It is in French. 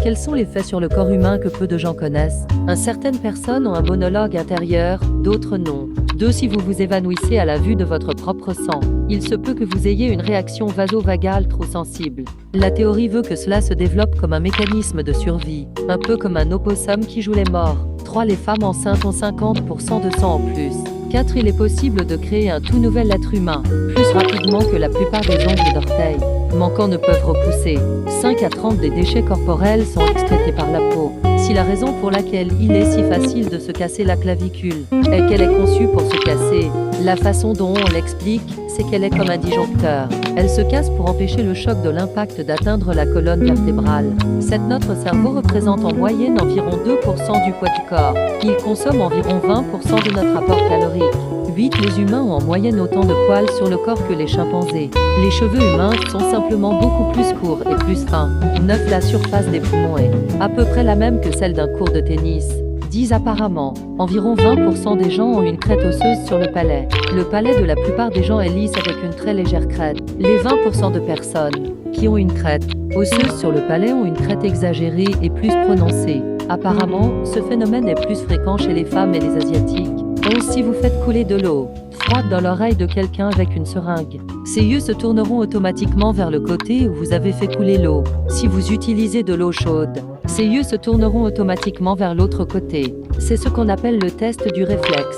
Quels sont les faits sur le corps humain que peu de gens connaissent? Certaines personnes ont un monologue intérieur, d'autres non. 2. Si vous vous évanouissez à la vue de votre propre sang, il se peut que vous ayez une réaction vasovagale trop sensible. La théorie veut que cela se développe comme un mécanisme de survie, un peu comme un opossum qui joue les morts. 3. Les femmes enceintes ont 50% de sang en plus. 4. Il est possible de créer un tout nouvel être humain, plus rapidement que la plupart des ongles d'orteil manquants ne peuvent repousser. 5. À 30 des déchets corporels sont excrétés par la peau. Si la raison pour laquelle il est si facile de se casser la clavicule est qu'elle est conçue pour se casser, la façon dont on l'explique, c'est qu'elle est comme un disjoncteur. Elle se casse pour empêcher le choc de l'impact d'atteindre la colonne vertébrale. 7. Notre cerveau représente en moyenne environ 2% du poids du corps. Il consomme environ 20% de notre apport calorique. 8. Les humains ont en moyenne autant de poils sur le corps que les chimpanzés. Les cheveux humains sont simplement beaucoup plus courts et plus fins. 9. La surface des poumons est à peu près la même que celle d'un court de tennis. 10. Apparemment, environ 20% des gens ont une crête osseuse sur le palais. Le palais de la plupart des gens est lisse avec une très légère crête. Les 20% de personnes qui ont une crête osseuse sur le palais ont une crête exagérée et plus prononcée. Apparemment, ce phénomène est plus fréquent chez les femmes et les Asiatiques. 11. Si vous faites couler de l'eau froide dans l'oreille de quelqu'un avec une seringue, ses yeux se tourneront automatiquement vers le côté où vous avez fait couler l'eau. Si vous utilisez de l'eau chaude, ses yeux se tourneront automatiquement vers l'autre côté. C'est ce qu'on appelle le test du réflexe.